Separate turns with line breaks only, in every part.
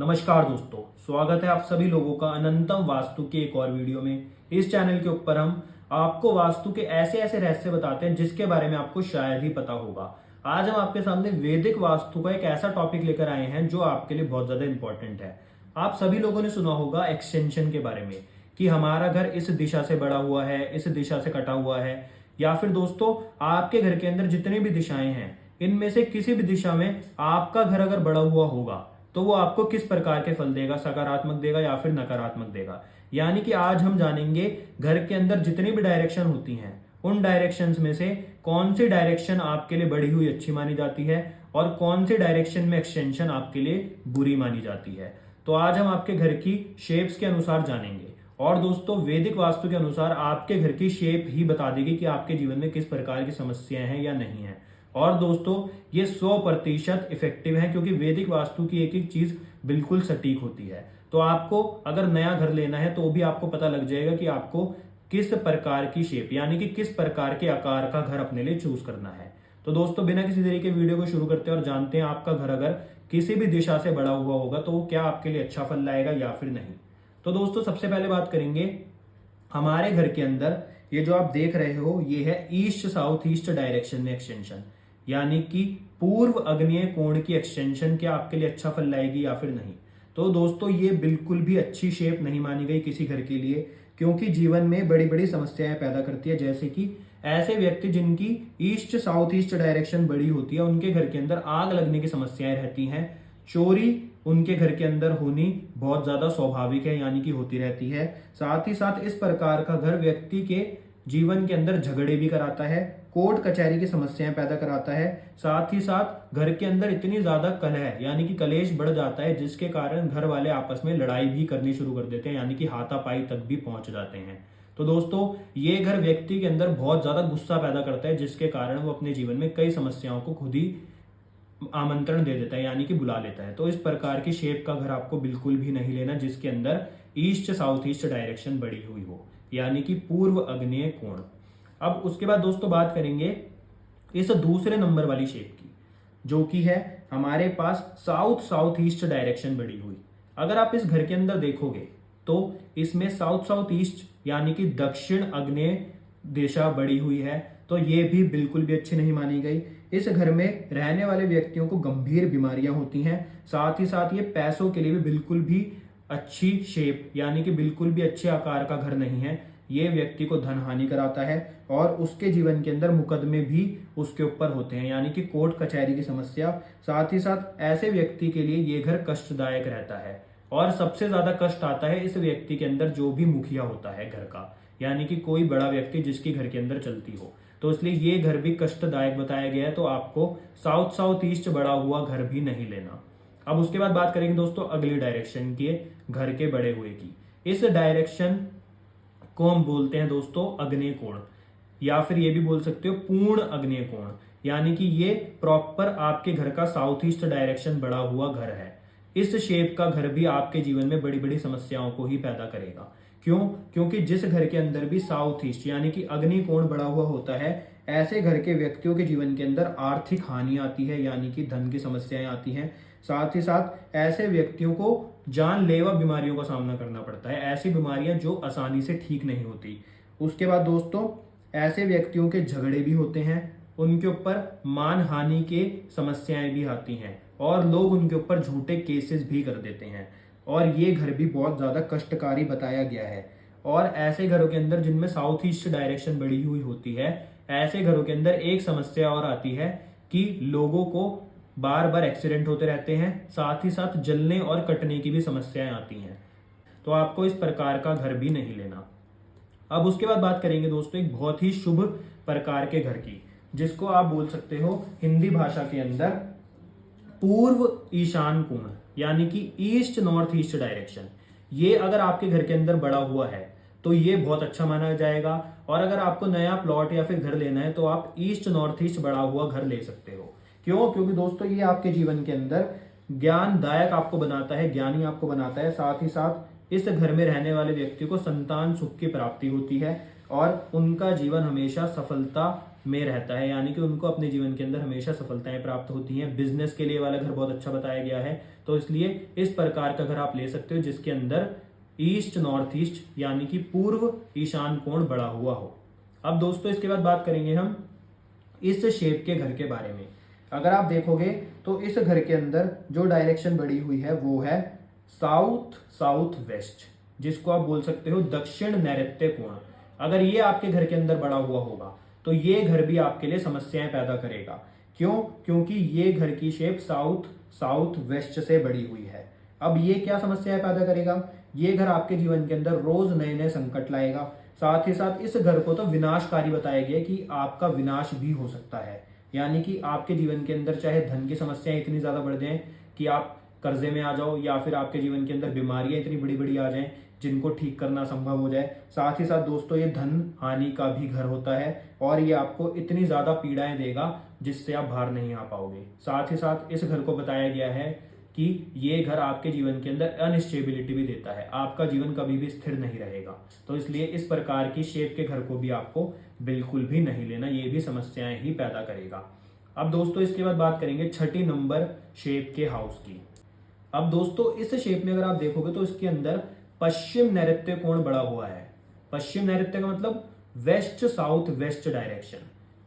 नमस्कार दोस्तों, स्वागत है आप सभी लोगों का अनंतम वास्तु के एक और वीडियो में। इस चैनल के ऊपर हम आपको वास्तु के ऐसे ऐसे रहस्य बताते हैं जिसके बारे में आपको शायद ही पता होगा। आज हम आपके सामने वैदिक वास्तु का एक ऐसा टॉपिक लेकर आए हैं जो आपके लिए बहुत ज्यादा इंपॉर्टेंट है। आप सभी लोगों ने सुना होगा एक्सटेंशन के बारे में कि हमारा घर इस दिशा से बढ़ा हुआ है, इस दिशा से कटा हुआ है, या फिर दोस्तों आपके घर के अंदर जितनी भी दिशाएं हैं इनमें से किसी भी दिशा में आपका घर अगर बढ़ा हुआ होगा तो वो आपको किस प्रकार के फल देगा, सकारात्मक देगा या फिर नकारात्मक देगा। यानी कि आज हम जानेंगे घर के अंदर जितनी भी डायरेक्शन होती हैं उन डायरेक्शंस में से कौन सी डायरेक्शन आपके लिए बढ़ी हुई अच्छी मानी जाती है और कौन सी डायरेक्शन में एक्सटेंशन आपके लिए बुरी मानी जाती है। तो आज हम आपके घर की शेप्स के अनुसार जानेंगे और दोस्तों वैदिक वास्तु के अनुसार आपके घर की शेप ही बता देगी कि आपके जीवन में किस प्रकार की समस्याएं हैं या नहीं है। और दोस्तों ये 100% इफेक्टिव है क्योंकि वैदिक वास्तु की एक एक चीज बिल्कुल सटीक होती है। तो आपको अगर नया घर लेना है तो भी आपको पता लग जाएगा कि आपको किस प्रकार की शेप यानी कि किस प्रकार के आकार का घर अपने लिए चूज करना है। तो दोस्तों बिना किसी तरीके वीडियो को शुरू करते हैं और जानते हैं आपका घर अगर किसी भी दिशा से बड़ा हुआ होगा तो वो क्या आपके लिए अच्छा फल लाएगा या फिर नहीं। तो दोस्तों सबसे पहले बात करेंगे हमारे घर के अंदर ये जो आप देख रहे हो ये है ईस्ट साउथ ईस्ट डायरेक्शन में एक्सटेंशन, यानी कि पूर्व अग्नेय कोण की एक्सटेंशन क्या आपके लिए अच्छा फल लाएगी या फिर नहीं। तो दोस्तों ये बिल्कुल भी अच्छी शेप नहीं मानी गई किसी घर के लिए क्योंकि जीवन में बड़ी बड़ी समस्याएं पैदा करती है। जैसे कि ऐसे व्यक्ति जिनकी ईस्ट साउथ ईस्ट डायरेक्शन बड़ी होती है उनके घर के अंदर आग लगने की समस्याएं रहती हैं। चोरी उनके घर के अंदर होनी बहुत ज्यादा स्वाभाविक है, यानी कि होती रहती है। साथ ही साथ इस प्रकार का घर व्यक्ति के जीवन के अंदर झगड़े भी कराता है, कोर्ट कचहरी की समस्याएं पैदा कराता है। साथ ही साथ घर के अंदर इतनी ज्यादा कलह यानी कि कलेश बढ़ जाता है जिसके कारण घर वाले आपस में लड़ाई भी करनी शुरू कर देते हैं, यानी कि हाथापाई तक भी पहुंच जाते हैं। तो दोस्तों ये घर व्यक्ति के अंदर बहुत ज्यादा गुस्सा पैदा करता है जिसके कारण वो अपने जीवन में कई समस्याओं को खुद ही आमंत्रण दे देता है, यानी कि बुला लेता है। तो इस प्रकार की शेप का घर आपको बिल्कुल भी नहीं लेना जिसके अंदर ईस्ट साउथ ईस्ट डायरेक्शन बढ़ी हुई हो, यानी कि पूर्व अग्नेय कोण। अब उसके बाद दोस्तों बात करेंगे इस दूसरे नंबर वाली शेप की जो कि है हमारे पास साउथ साउथ ईस्ट डायरेक्शन बढ़ी हुई। अगर आप इस घर के अंदर देखोगे तो इसमें साउथ साउथ ईस्ट यानी कि दक्षिण अग्नेय दिशा बढ़ी हुई है, तो ये भी बिल्कुल भी अच्छी नहीं मानी गई। इस घर में रहने वाले व्यक्तियों को गंभीर बीमारियां होती हैं। साथ ही साथ ये पैसों के लिए भी बिल्कुल भी अच्छी शेप यानी कि बिल्कुल भी अच्छे आकार का घर नहीं है। ये व्यक्ति को धन हानि कराता है और उसके जीवन के अंदर मुकदमे भी उसके ऊपर होते हैं, यानी कि कोर्ट कचहरी की समस्या। साथ ही साथ ऐसे व्यक्ति के लिए ये घर कष्टदायक रहता है और सबसे ज्यादा कष्ट आता है इस व्यक्ति के अंदर जो भी मुखिया होता है घर का, यानी कि कोई बड़ा व्यक्ति जिसकी घर के अंदर चलती हो। तो इसलिए ये घर भी कष्टदायक बताया गया है, तो आपको साउथ साउथ ईस्ट बढ़ा हुआ घर भी नहीं लेना। अब उसके बाद बात करेंगे दोस्तों अगली डायरेक्शन के घर के बड़े हुए की। इस डायरेक्शन को हम बोलते हैं दोस्तों अग्नेय कोण, या फिर ये भी बोल सकते हो पूर्ण अग्नेय कोण, यानी कि ये प्रॉपर आपके घर का साउथ ईस्ट डायरेक्शन बढ़ा हुआ घर है। इस शेप का घर भी आपके जीवन में बड़ी बड़ी समस्याओं को ही पैदा करेगा। क्यों? क्योंकि जिस घर के अंदर भी साउथ ईस्ट यानी कि अग्नि कोण बढ़ा हुआ होता है ऐसे घर के व्यक्तियों के जीवन के अंदर आर्थिक हानि आती है, यानी कि धन की समस्याएं आती हैं। साथ ही साथ ऐसे व्यक्तियों को जानलेवा बीमारियों का सामना करना पड़ता है, ऐसी बीमारियां जो आसानी से ठीक नहीं होती। उसके बाद दोस्तों ऐसे व्यक्तियों के झगड़े भी होते हैं, उनके ऊपर मान हानि के समस्याएं भी आती हैं और लोग उनके ऊपर झूठे केसेस भी कर देते हैं। और ये घर भी बहुत ज्यादा कष्टकारी बताया गया है। और ऐसे घरों के अंदर जिनमें साउथ ईस्ट डायरेक्शन बढ़ी हुई होती है ऐसे घरों के अंदर एक समस्या और आती है कि लोगों को बार बार एक्सीडेंट होते रहते हैं, साथ ही साथ जलने और कटने की भी समस्याएं आती हैं। तो आपको इस प्रकार का घर भी नहीं लेना। अब उसके बाद बात करेंगे दोस्तों एक बहुत ही शुभ प्रकार के घर की जिसको आप बोल सकते हो हिंदी भाषा के अंदर पूर्व ईशान कोण, यानी कि ईस्ट नॉर्थ ईस्ट डायरेक्शन। ये अगर आपके घर के अंदर बड़ा हुआ है तो ये बहुत अच्छा माना जाएगा। और अगर आपको नया प्लॉट या फिर घर लेना है तो आप ईस्ट नॉर्थ ईस्ट बढ़ा हुआ घर ले सकते हो। क्यों? क्योंकि दोस्तों ये आपके जीवन के अंदर ज्ञानदायक आपको बनाता है, ज्ञानी आपको बनाता है। साथ ही साथ इस घर में रहने वाले व्यक्ति को संतान सुख की प्राप्ति होती है और उनका जीवन हमेशा सफलता में रहता है, यानी कि उनको अपने जीवन के अंदर हमेशा सफलताएं प्राप्त होती हैं। बिजनेस के लिए वाला घर बहुत अच्छा बताया गया है, तो इसलिए इस प्रकार का घर आप ले सकते हो जिसके अंदर ईस्ट नॉर्थ ईस्ट यानी कि पूर्व ईशान कोण बढ़ा हुआ हो। अब दोस्तों इसके बाद बात करेंगे हम इस शेप के घर के बारे में। अगर आप देखोगे तो इस घर के अंदर जो डायरेक्शन बढ़ी हुई है वो है साउथ साउथ वेस्ट, जिसको आप बोल सकते हो दक्षिण नैऋत्य कोण। अगर ये आपके घर के अंदर बढ़ा हुआ होगा तो ये घर भी आपके लिए समस्याएं पैदा करेगा। क्यों? क्योंकि ये घर की शेप साउथ साउथ वेस्ट से बढ़ी हुई है। अब ये क्या समस्याएं पैदा करेगा? ये घर आपके जीवन के अंदर रोज नए नए संकट लाएगा। साथ ही साथ इस घर को तो विनाशकारी बताया गया कि आपका विनाश भी हो सकता है, यानी कि आपके जीवन के अंदर चाहे धन की समस्याएं इतनी ज्यादा बढ़ जाएं कि आप कर्जे में आ जाओ, या फिर आपके जीवन के अंदर बीमारियां इतनी बड़ी बड़ी आ जाएं जिनको ठीक करना संभव हो जाए। साथ ही साथ दोस्तों ये धन हानि का भी घर होता है और ये आपको इतनी ज्यादा पीड़ाएं देगा जिससे आप बाहर नहीं आ पाओगे। साथ ही साथ इस घर को बताया गया है कि ये घर आपके जीवन के अंदर अनस्टेबिलिटी भी देता है, आपका जीवन कभी भी स्थिर नहीं रहेगा। तो इसलिए इस प्रकार की शेप के घर को भी आपको बिल्कुल भी नहीं लेना, ये भी समस्याएं ही पैदा करेगा। अब दोस्तों इसके बाद बात करेंगे छठी नंबर शेप के हाउस की। अब दोस्तों इस शेप में अगर आप देखोगे तो इसके अंदर पश्चिम नैऋत्य कोण बढ़ा हुआ है। पश्चिम नैऋत्य का मतलब वेस्ट साउथ वेस्ट डायरेक्शन।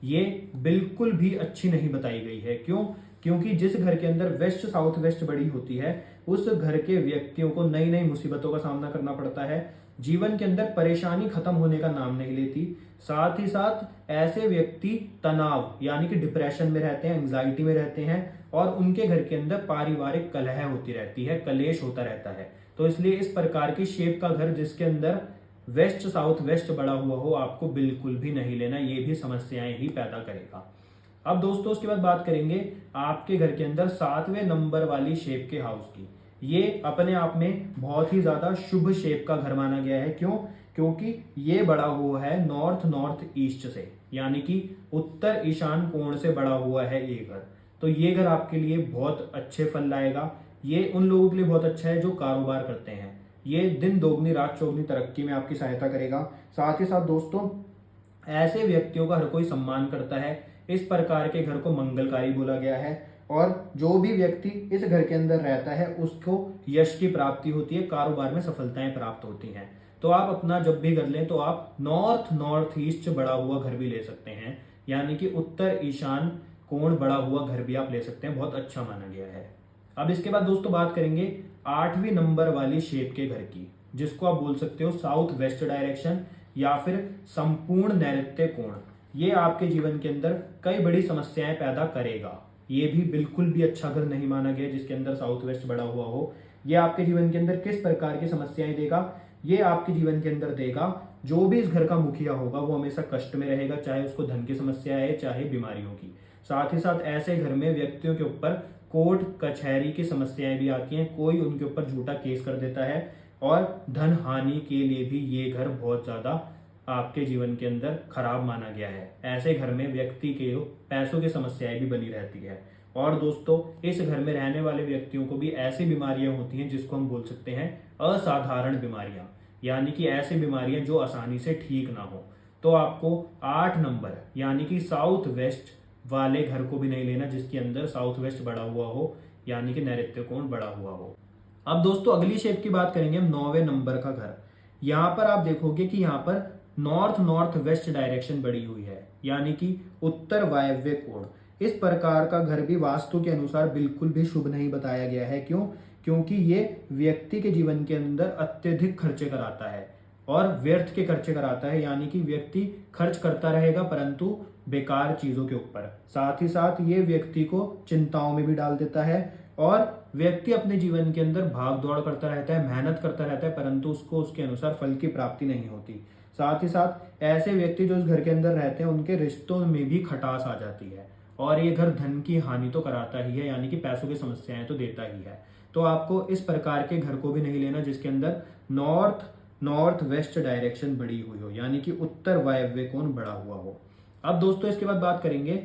ये बिल्कुल भी अच्छी नहीं बताई गई है। क्यों? क्योंकि जिस घर के अंदर वेस्ट साउथ वेस्ट बड़ी होती है उस घर के व्यक्तियों को नई नई मुसीबतों का सामना करना पड़ता है। जीवन के अंदर परेशानी खत्म होने का नाम नहीं लेती। साथ ही साथ ऐसे व्यक्ति तनाव यानी कि डिप्रेशन में रहते हैं, एंजाइटी में रहते हैं और उनके घर के अंदर पारिवारिक कलह होती रहती है, कलेश होता रहता है। तो इसलिए इस प्रकार की शेप का घर जिसके अंदर वेस्ट साउथ वेस्ट बड़ा हुआ हो आपको बिल्कुल भी नहीं लेना, ये भी समस्याएं ही पैदा करेगा। अब दोस्तों उसके बाद बात करेंगे आपके घर के अंदर 7वें नंबर वाली शेप के हाउस की। ये अपने आप में बहुत ही ज्यादा शुभ शेप का घर माना गया है। क्यों? क्योंकि ये बड़ा हुआ है नॉर्थ नॉर्थ ईस्ट से, यानी कि उत्तर ईशान कोण से बड़ा हुआ है ये घर। तो ये घर आपके लिए बहुत अच्छे फल लाएगा। ये उन लोगों के लिए बहुत अच्छा है जो कारोबार करते हैं। ये दिन दोगुनी रात चौगुनी तरक्की में आपकी सहायता करेगा। साथ ही साथ दोस्तों ऐसे व्यक्तियों का हर कोई सम्मान करता है। इस प्रकार के घर को मंगलकारी बोला गया है और जो भी व्यक्ति इस घर के अंदर रहता है उसको यश की प्राप्ति होती है, कारोबार में सफलताएं प्राप्त होती हैं। तो आप अपना जब भी घर लें तो आप नॉर्थ नॉर्थ ईस्ट बढ़ा हुआ घर भी ले सकते हैं, यानी कि उत्तर ईशान कोण बढ़ा हुआ घर भी आप ले सकते हैं, बहुत अच्छा माना गया है। अब इसके बाद दोस्तों बात करेंगे 8वीं नंबर वाली शेप के घर की, जिसको आप बोल सकते हो साउथ वेस्ट डायरेक्शन या फिर संपूर्ण नैऋत्य कोण। ये आपके जीवन के अंदर कई बड़ी समस्याएं पैदा करेगा। ये भी बिल्कुल भी अच्छा घर नहीं माना गया जिसके अंदर साउथ वेस्ट बढ़ा हुआ हो। ये आपके जीवन के अंदर किस प्रकार की समस्याएं देगा? ये आपके जीवन के अंदर देगा जो भी इस घर का मुखिया होगा वो हमेशा कष्ट में रहेगा, चाहे उसको धन की समस्या है चाहे बीमारियों की। साथ ही साथ ऐसे घर में व्यक्तियों के ऊपर कोर्ट कचहरी की समस्याएं भी आती हैं, कोई उनके ऊपर झूठा केस कर देता है और धन हानि के लिए भी ये घर बहुत ज्यादा आपके जीवन के अंदर खराब माना गया है। ऐसे घर में व्यक्ति के पैसों की समस्याएं भी बनी रहती है। और दोस्तों इस घर में रहने वाले व्यक्तियों को भी ऐसी बीमारियां होती हैं जिसको हम बोल सकते हैं असाधारण बीमारियां, यानी कि ऐसी बीमारियां जो आसानी से ठीक ना हो। तो आपको 8 नंबर यानी कि साउथ वेस्ट वाले घर को भी नहीं लेना जिसके अंदर साउथ वेस्ट बढ़ा हुआ हो, यानी कि नैऋत्य कोण बढ़ा हुआ हो। अब दोस्तों अगली शेप की बात करेंगे हम 9वें नंबर का घर। यहाँ पर आप देखोगे कि यहाँ पर नॉर्थ नॉर्थ वेस्ट डायरेक्शन बढ़ी हुई है, यानी कि उत्तर वायव्य कोण। इस प्रकार का घर भी वास्तु के अनुसार बिल्कुल भी शुभ नहीं बताया गया है। क्यों? क्योंकि ये व्यक्ति के जीवन के अंदर अत्यधिक खर्चे कराता है और व्यर्थ के खर्चे कराता है, यानी कि व्यक्ति खर्च करता रहेगा परंतु बेकार चीजों के ऊपर। साथ ही साथ ये व्यक्ति को चिंताओं में भी डाल देता है और व्यक्ति अपने जीवन के अंदर भाग दौड़ करता रहता है, मेहनत करता रहता है, परंतु उसको उसके अनुसार फल की प्राप्ति नहीं होती। साथ ही साथ ऐसे व्यक्ति जो इस घर के अंदर रहते हैं उनके रिश्तों में भी खटास आ जाती है और ये घर धन की हानि तो कराता ही है, यानी कि पैसों की समस्याएं तो देता ही है। तो आपको इस प्रकार के घर को भी नहीं लेना जिसके अंदर नॉर्थ नॉर्थ वेस्ट डायरेक्शन बढ़ी हुई हो, यानी कि उत्तर वायव्य कोण बढ़ा हुआ हो। अब दोस्तों इसके बाद बात करेंगे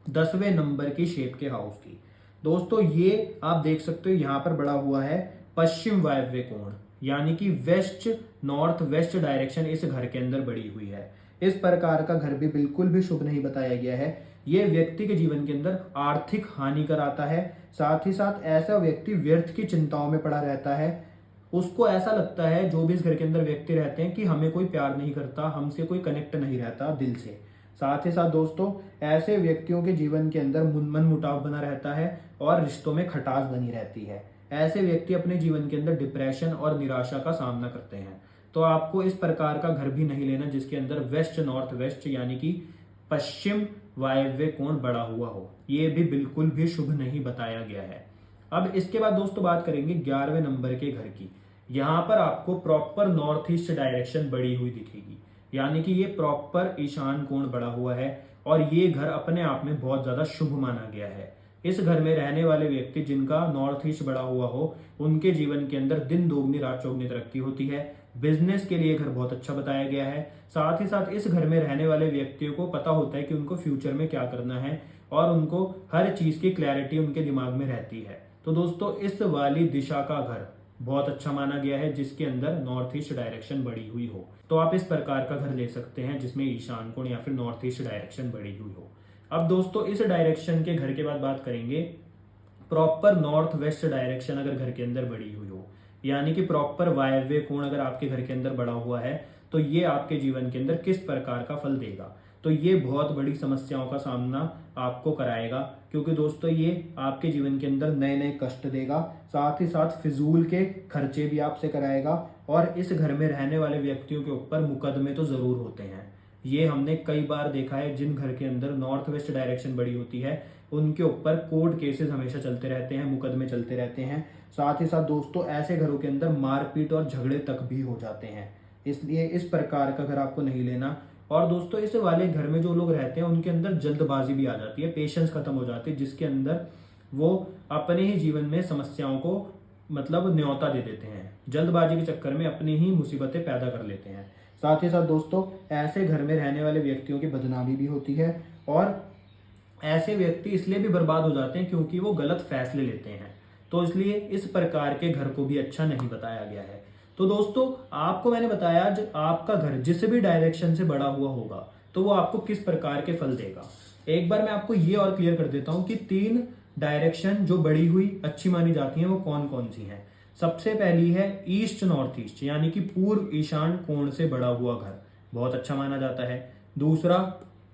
10वें नंबर की शेप के हाउस की। दोस्तों ये आप देख सकते हो यहाँ पर बढ़ा हुआ है पश्चिम वायव्य कोण, यानी कि वेस्ट नॉर्थ वेस्ट डायरेक्शन इस घर के अंदर बढ़ी हुई है। इस प्रकार का घर भी बिल्कुल भी शुभ नहीं बताया गया है। ये व्यक्ति के जीवन के अंदर आर्थिक हानि कराता है। साथ ही साथ ऐसा व्यक्ति व्यर्थ की चिंताओं में पड़ा रहता है। उसको ऐसा लगता है, जो भी इस घर के अंदर व्यक्ति रहते हैं, कि हमें कोई प्यार नहीं करता, हमसे कोई कनेक्ट नहीं रहता दिल से। साथ ही साथ दोस्तों, ऐसे व्यक्तियों के जीवन के अंदर मन मुटाव बना रहता है और रिश्तों में खटास बनी रहती है। ऐसे व्यक्ति अपने जीवन के अंदर डिप्रेशन और निराशा का सामना करते हैं। तो आपको इस प्रकार का घर भी नहीं लेना जिसके अंदर वेस्ट नॉर्थ वेस्ट यानी कि पश्चिम वायव्य कोण बड़ा हुआ हो। ये भी बिल्कुल भी शुभ नहीं बताया गया है। अब इसके बाद दोस्तों बात करेंगे 11वें नंबर के घर की। यहाँ पर आपको प्रॉपर नॉर्थ ईस्ट डायरेक्शन बड़ी हुई दिखेगी, यानी कि ये प्रॉपर ईशान कोण बड़ा हुआ है और ये घर अपने आप में बहुत ज्यादा शुभ माना गया है। इस घर में रहने वाले व्यक्ति जिनका नॉर्थ ईस्ट बड़ा हुआ हो, उनके जीवन के अंदर दिन दोगुनी रात चौगुनी तरक्की होती है। बिजनेस के लिए घर बहुत अच्छा बताया गया है। साथ ही साथ इस घर में रहने वाले व्यक्तियों को पता होता है कि उनको फ्यूचर में क्या करना है और उनको हर चीज की क्लैरिटी उनके दिमाग में रहती है। तो दोस्तों, इस वाली दिशा का घर बहुत अच्छा माना गया है जिसके अंदर नॉर्थ ईस्ट डायरेक्शन बढ़ी हुई हो। तो आप इस प्रकार का घर ले सकते हैं जिसमें ईशान कोण या फिर नॉर्थ ईस्ट डायरेक्शन बढ़ी हुई हो। अब दोस्तों, इस डायरेक्शन के घर के बाद बात करेंगे प्रॉपर नॉर्थ वेस्ट डायरेक्शन अगर घर के अंदर बढ़ी हुई हो, यानी कि प्रॉपर वायव्य कोण अगर आपके घर के अंदर बड़ा हुआ है, तो ये आपके जीवन के अंदर किस प्रकार का फल देगा। तो ये बहुत बड़ी समस्याओं का सामना आपको कराएगा, क्योंकि दोस्तों ये आपके जीवन के अंदर नए नए कष्ट देगा। साथ ही साथ फिजूल के खर्चे भी आपसे कराएगा और इस घर में रहने वाले व्यक्तियों के ऊपर मुकदमे तो जरूर होते हैं। ये हमने कई बार देखा है। जिन घर के अंदर नॉर्थ वेस्ट डायरेक्शन बड़ी होती है उनके ऊपर कोर्ट केसेस हमेशा चलते रहते हैं, मुकदमे चलते रहते हैं। साथ ही साथ दोस्तों, ऐसे घरों के अंदर मारपीट और झगड़े तक भी हो जाते हैं। इसलिए इस प्रकार का घर आपको नहीं लेना। और दोस्तों, इस वाले घर में जो लोग रहते हैं उनके अंदर जल्दबाजी भी आ जाती है, पेशेंस खत्म हो जाती है, जिसके अंदर वो अपने ही जीवन में समस्याओं को मतलब न्योता दे देते हैं। जल्दबाजी के चक्कर में अपनी ही मुसीबतें पैदा कर लेते हैं। साथ ही साथ दोस्तों, ऐसे घर में रहने वाले व्यक्तियों की बदनामी भी होती है और ऐसे व्यक्ति इसलिए भी बर्बाद हो जाते हैं क्योंकि वो गलत फैसले लेते हैं। तो इसलिए इस प्रकार के घर को भी अच्छा नहीं बताया गया है। तो दोस्तों, आपको मैंने बताया जब आपका घर जिस भी डायरेक्शन से बड़ा हुआ होगा तो वो आपको किस प्रकार के फल देगा। एक बार मैं आपको ये और क्लियर कर देता हूं कि 3 डायरेक्शन जो बड़ी हुई अच्छी मानी जाती हैं वो कौन कौन सी हैं। सबसे पहली है ईस्ट नॉर्थ ईस्ट, यानी कि पूर्व ईशान कोण से बड़ा हुआ घर बहुत अच्छा माना जाता है। दूसरा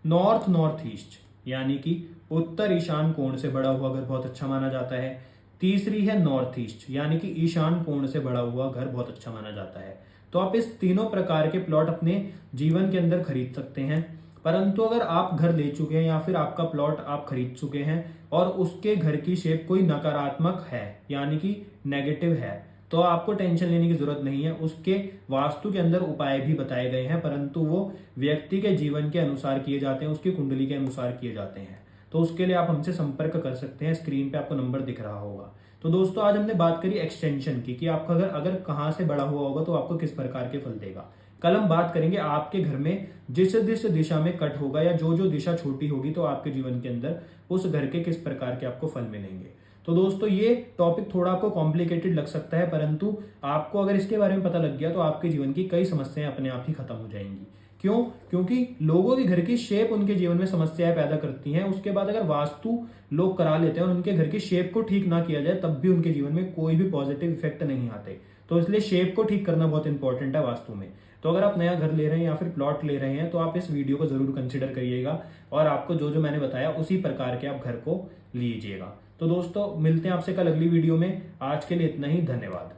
नॉर्थ नॉर्थ ईस्ट, यानी कि उत्तर ईशान कोण से बड़ा हुआ घर बहुत अच्छा माना जाता है। तीसरी है नॉर्थ ईस्ट, यानी कि ईशान कोण से बड़ा हुआ घर बहुत अच्छा माना जाता है। तो आप इस तीनों प्रकार के प्लॉट अपने जीवन के अंदर खरीद सकते हैं। परंतु अगर आप घर ले चुके हैं या फिर आपका प्लॉट आप खरीद चुके हैं और उसके घर की शेप कोई नकारात्मक है यानी कि नेगेटिव है, तो आपको टेंशन लेने की जरूरत नहीं है। उसके वास्तु के अंदर उपाय भी बताए गए हैं, परंतु वो व्यक्ति के जीवन के अनुसार किए जाते हैं, उसकी कुंडली के अनुसार किए जाते हैं। तो उसके लिए आप हमसे संपर्क कर सकते हैं। स्क्रीन पे आपको नंबर दिख रहा होगा। तो दोस्तों, आज हमने बात करी एक्सटेंशन की कि आपका घर अगर कहां से बड़ा हुआ होगा तो आपको किस प्रकार के फल देगा। कल हम बात करेंगे आपके घर में जिस दिशा में कट होगा या जो जो दिशा छोटी होगी तो आपके जीवन के अंदर उस घर के किस प्रकार के आपको फल मिलेंगे। तो दोस्तों, ये टॉपिक थोड़ा आपको कॉम्प्लिकेटेड लग सकता है, परंतु आपको अगर इसके बारे में पता लग गया तो आपके जीवन की कई समस्याएं अपने आप ही खत्म हो जाएंगी। क्यों? क्योंकि लोगों के घर की शेप उनके जीवन में समस्याएं पैदा करती हैं। उसके बाद अगर वास्तु लोग करा लेते हैं और उनके घर की शेप को ठीक ना किया जाए तब भी उनके जीवन में कोई भी पॉजिटिव इफेक्ट नहीं आते। तो इसलिए शेप को ठीक करना बहुत इंपॉर्टेंट है वास्तु में। तो अगर आप नया घर ले रहे हैं या फिर प्लॉट ले रहे हैं तो आप इस वीडियो को जरूर कंसिडर करिएगा और आपको जो जो मैंने बताया उसी प्रकार के आप घर को लीजिएगा। तो दोस्तों, मिलते हैं आपसे कल अगली वीडियो में। आज के लिए इतना ही, धन्यवाद।